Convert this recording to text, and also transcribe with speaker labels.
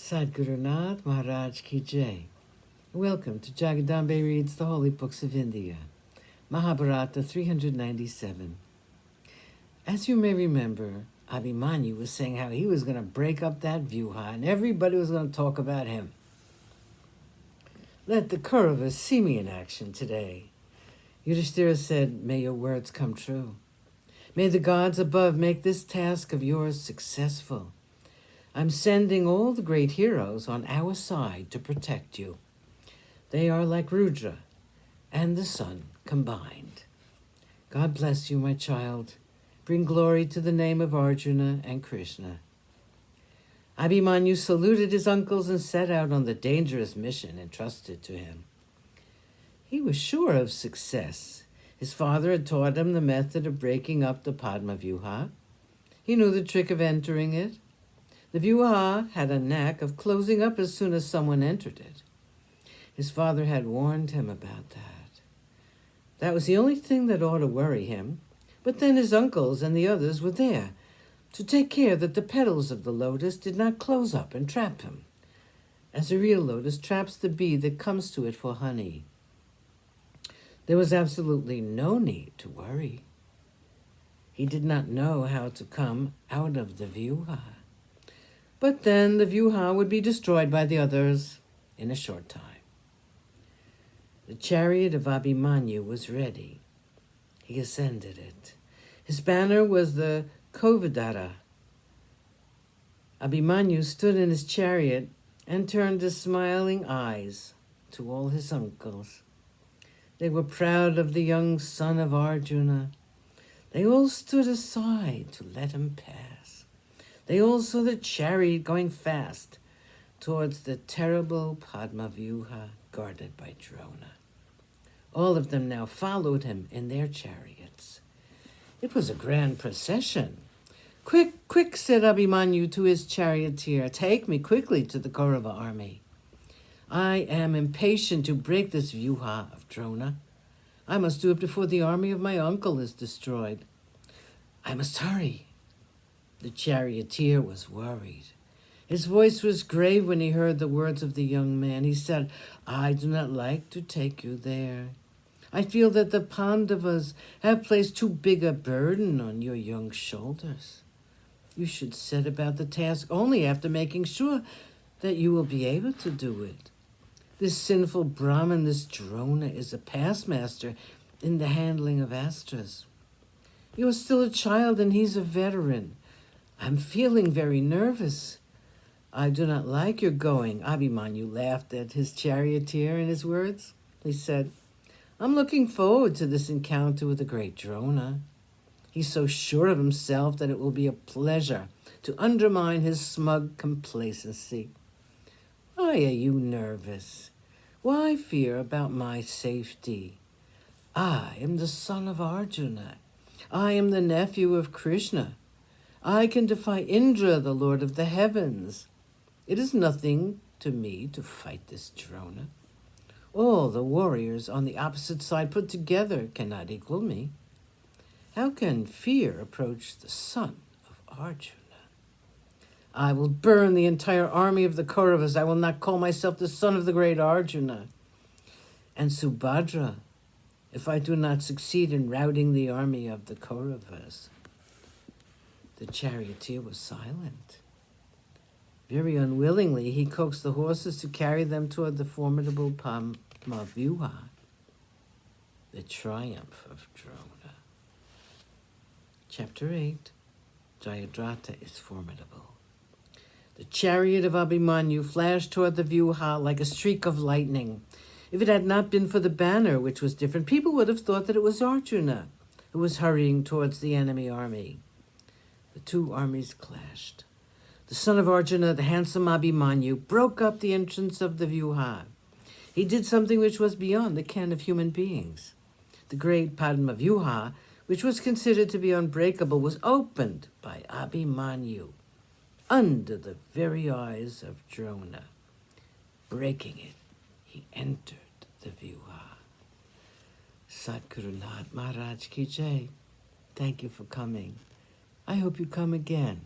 Speaker 1: Sadguru Nath Maharaj Ki Jai. Welcome to Jagadambe Reads the Holy Books of India, Mahabharata 397. As you may remember, Abhimanyu was saying how he was going to break up that Vyuha and everybody was going to talk about him. Let the Kauravas see me in action today. Yudhishthira said, may your words come true. May the gods above make this task of yours successful. I'm sending all the great heroes on our side to protect you. They are like Rudra and the sun combined. God bless you, my child. Bring glory to the name of Arjuna and Krishna. Abhimanyu saluted his uncles and set out on the dangerous mission entrusted to him. He was sure of success. His father had taught him the method of breaking up the Padma Vyuha. He knew the trick of entering it. The Vyuha had a knack of closing up as soon as someone entered it. His father had warned him about that. That was the only thing that ought to worry him. But then his uncles and the others were there to take care that the petals of the lotus did not close up and trap him, as a real lotus traps the bee that comes to it for honey. There was absolutely no need to worry. He did not know how to come out of the Vyuha. But then the Vyuha would be destroyed by the others in a short time. The chariot of Abhimanyu was ready. He ascended it. His banner was the Kovadara. Abhimanyu stood in his chariot and turned his smiling eyes to all his uncles. They were proud of the young son of Arjuna. They all stood aside to let him pass. They all saw the chariot going fast towards the terrible Padma Vyuha guarded by Drona. All of them now followed him in their chariots. It was a grand procession. Quick, quick, said Abhimanyu to his charioteer, take me quickly to the Kaurava army. I am impatient to break this Vyuha of Drona. I must do it before the army of my uncle is destroyed. I must hurry. The charioteer was worried. His voice was grave when he heard the words of the young man. He said, I do not like to take you there. I feel that the Pandavas have placed too big a burden on your young shoulders. You should set about the task only after making sure that you will be able to do it. This sinful Brahmin, this Drona, is a past master in the handling of astras. You are still a child and he's a veteran. I'm feeling very nervous. I do not like your going. Abhimanyu laughed at his charioteer and his words. He said, I'm looking forward to this encounter with the great Drona. He's so sure of himself that it will be a pleasure to undermine his smug complacency. Why are you nervous? Why fear about my safety? I am the son of Arjuna. I am the nephew of Krishna. I can defy Indra, the Lord of the heavens. It is nothing to me to fight this Drona. All the warriors on the opposite side put together cannot equal me. How can fear approach the son of Arjuna? I will burn the entire army of the Kauravas. I will not call myself the son of the great Arjuna. And Subhadra, if I do not succeed in routing the army of the Kauravas. The charioteer was silent. Very unwillingly, he coaxed the horses to carry them toward the formidable Padma Vyuha, the triumph of Drona. Chapter 8, Jayadratha is formidable. The chariot of Abhimanyu flashed toward the Vyuha like a streak of lightning. If it had not been for the banner, which was different, people would have thought that it was Arjuna who was hurrying towards the enemy army. The two armies clashed. The son of Arjuna, the handsome Abhimanyu, broke up the entrance of the Vyuha. He did something which was beyond the ken of human beings. The great Padma Vyuha, which was considered to be unbreakable, was opened by Abhimanyu under the very eyes of Drona. Breaking it, he entered the Vyuha. Sadguru Nath Maharaj Ki Jai. Thank you for coming. I hope you come again.